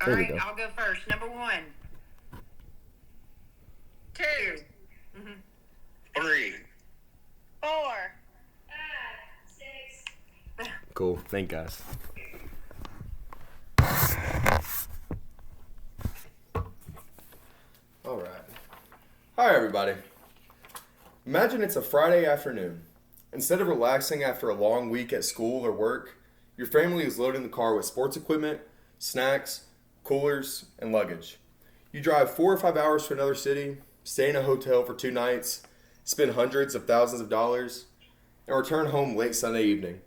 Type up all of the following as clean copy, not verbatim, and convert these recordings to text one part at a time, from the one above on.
All There we right, go. I'll go first. Number 1. 2, 3, 4, 6. Cool. Thank you, guys. All right. Hi, everybody. Imagine it's a Friday afternoon. Instead of relaxing after a long week at school or work, your family is loading the car with sports equipment, snacks, coolers, and luggage. You drive 4 or 5 hours to another city, stay in a hotel for 2 nights, spend hundreds of thousands of dollars, and return home late Sunday evening,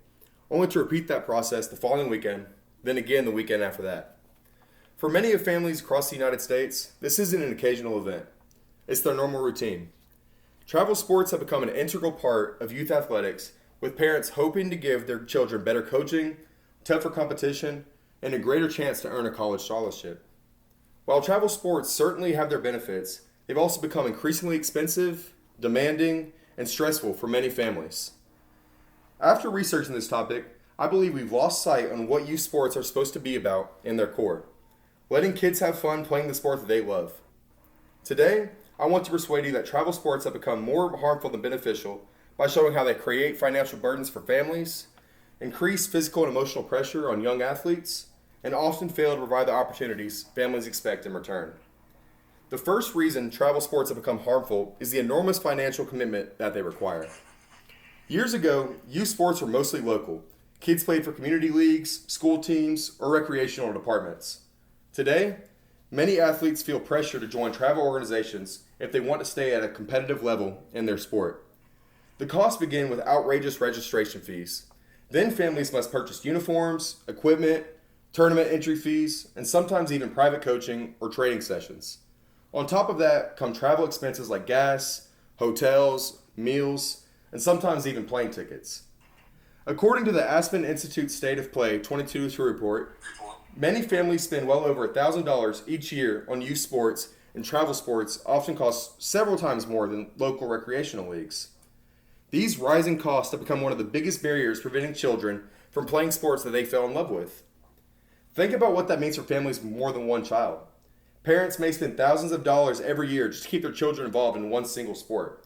only to repeat that process the following weekend, then again the weekend after that. For many of families across the United States, this isn't an occasional event. It's their normal routine. Travel sports have become an integral part of youth athletics, with parents hoping to give their children better coaching, tougher competition, and a greater chance to earn a college scholarship. While travel sports certainly have their benefits, they've also become increasingly expensive, demanding, and stressful for many families. After researching this topic, I believe we've lost sight on what youth sports are supposed to be about in their core. Letting kids have fun playing the sport that they love. Today, I want to persuade you that travel sports have become more harmful than beneficial by showing how they create financial burdens for families, increase physical and emotional pressure on young athletes, and often fail to provide the opportunities families expect in return. The first reason travel sports have become harmful is the enormous financial commitment that they require. Years ago, youth sports were mostly local. Kids played for community leagues, school teams, or recreational departments. Today, many athletes feel pressure to join travel organizations if they want to stay at a competitive level in their sport. The costs begin with outrageous registration fees. Then families must purchase uniforms, equipment, tournament entry fees, and sometimes even private coaching or training sessions. On top of that come travel expenses like gas, hotels, meals, and sometimes even plane tickets. According to the Aspen Institute State of Play 2022 report, many families spend well over $1,000 each year on youth sports, and travel sports often cost several times more than local recreational leagues. These rising costs have become one of the biggest barriers preventing children from playing sports that they fell in love with. Think about what that means for families with more than one child. Parents may spend thousands of dollars every year just to keep their children involved in one single sport.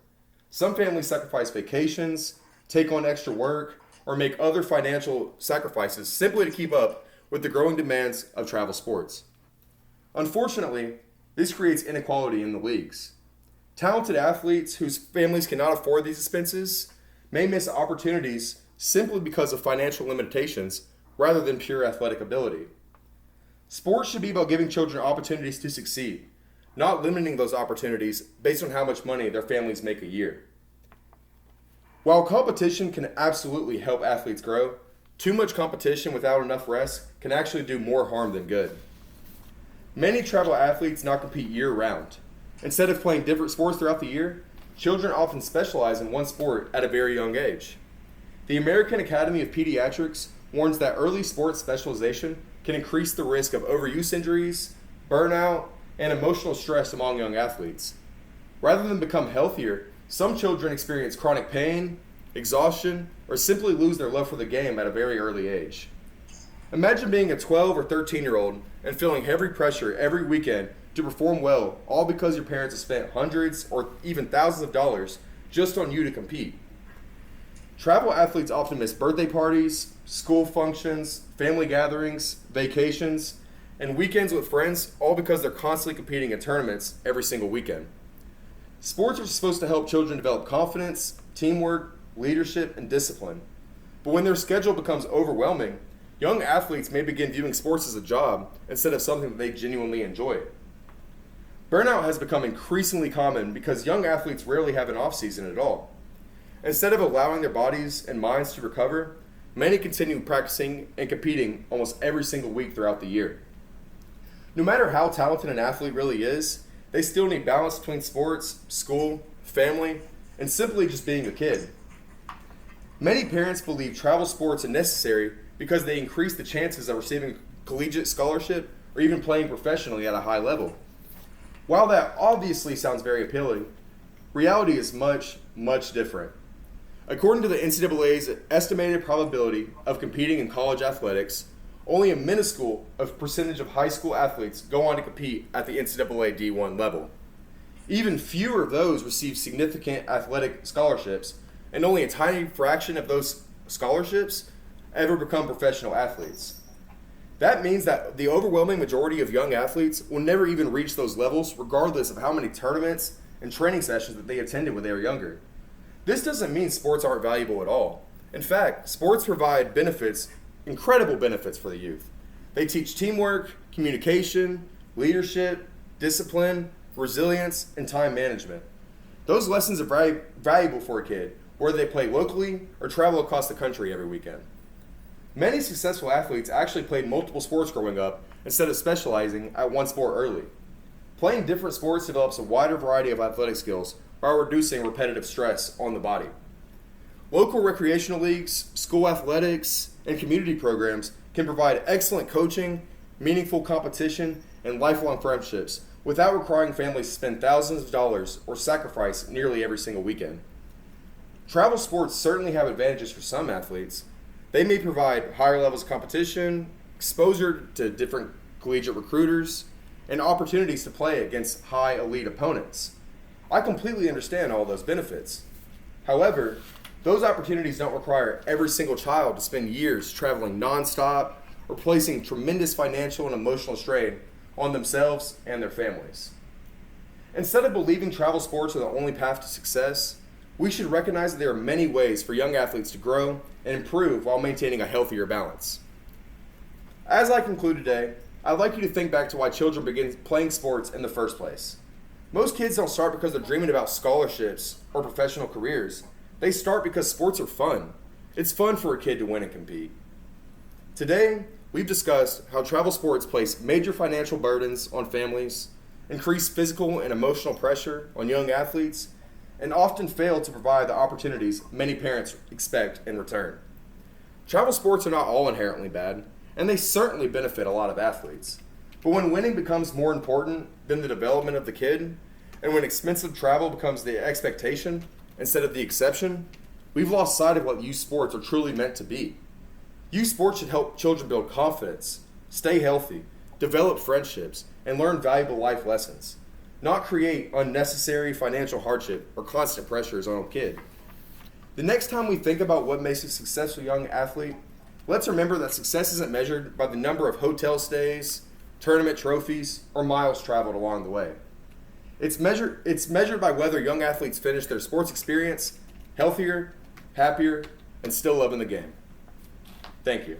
Some families sacrifice vacations, take on extra work, or make other financial sacrifices simply to keep up with the growing demands of travel sports. Unfortunately, this creates inequality in the leagues. Talented athletes whose families cannot afford these expenses may miss opportunities simply because of financial limitations rather than pure athletic ability. Sports should be about giving children opportunities to succeed, not limiting those opportunities based on how much money their families make a year. While competition can absolutely help athletes grow, too much competition without enough rest can actually do more harm than good. Many travel athletes now compete year-round. Instead of playing different sports throughout the year, children often specialize in one sport at a very young age. The American Academy of Pediatrics warns that early sports specialization can increase the risk of overuse injuries, burnout, and emotional stress among young athletes. Rather than become healthier, some children experience chronic pain, exhaustion, or simply lose their love for the game at a very early age. Imagine being a 12 or 13-year-old and feeling heavy pressure every weekend to perform well, all because your parents have spent hundreds or even thousands of dollars just on you to compete. Travel athletes often miss birthday parties, school functions, family gatherings, vacations, and weekends with friends, all because they're constantly competing in tournaments every single weekend. Sports are supposed to help children develop confidence, teamwork, leadership, and discipline. But when their schedule becomes overwhelming, young athletes may begin viewing sports as a job instead of something that they genuinely enjoy. Burnout has become increasingly common because young athletes rarely have an off-season at all. Instead of allowing their bodies and minds to recover, many continue practicing and competing almost every single week throughout the year. No matter how talented an athlete really is, they still need balance between sports, school, family, and simply just being a kid. Many parents believe travel sports are necessary because they increase the chances of receiving a collegiate scholarship or even playing professionally at a high level. While that obviously sounds very appealing, reality is much, much different. According to the NCAA's estimated probability of competing in college athletics, only a minuscule of percentage of high school athletes go on to compete at the NCAA D1 level. Even fewer of those receive significant athletic scholarships, and only a tiny fraction of those scholarships ever become professional athletes. That means that the overwhelming majority of young athletes will never even reach those levels, regardless of how many tournaments and training sessions that they attended when they were younger. This doesn't mean sports aren't valuable at all. In fact, sports provide benefits, incredible benefits for the youth. They teach teamwork, communication, leadership, discipline, resilience, and time management. Those lessons are very valuable for a kid, whether they play locally or travel across the country every weekend. Many successful athletes actually played multiple sports growing up instead of specializing at one sport early. Playing different sports develops a wider variety of athletic skills while reducing repetitive stress on the body. Local recreational leagues, school athletics, and community programs can provide excellent coaching, meaningful competition, and lifelong friendships without requiring families to spend thousands of dollars or sacrifice nearly every single weekend. Travel sports certainly have advantages for some athletes. They may provide higher levels of competition, exposure to different collegiate recruiters, and opportunities to play against high elite opponents. I completely understand all those benefits. However, those opportunities don't require every single child to spend years traveling nonstop or placing tremendous financial and emotional strain on themselves and their families. Instead of believing travel sports are the only path to success, we should recognize that there are many ways for young athletes to grow and improve while maintaining a healthier balance. As I conclude today, I'd like you to think back to why children begin playing sports in the first place. Most kids don't start because they're dreaming about scholarships or professional careers. They start because sports are fun. It's fun for a kid to win and compete. Today, we've discussed how travel sports place major financial burdens on families, increase physical and emotional pressure on young athletes, and often fail to provide the opportunities many parents expect in return. Travel sports are not all inherently bad, and they certainly benefit a lot of athletes. But when winning becomes more important than the development of the kid, and when expensive travel becomes the expectation instead of the exception, we've lost sight of what youth sports are truly meant to be. Youth sports should help children build confidence, stay healthy, develop friendships, and learn valuable life lessons, not create unnecessary financial hardship or constant pressures on a kid. The next time we think about what makes a successful young athlete, let's remember that success isn't measured by the number of hotel stays, tournament trophies, or miles traveled along the way. It's measured by whether young athletes finish their sports experience healthier, happier, and still loving the game. Thank you.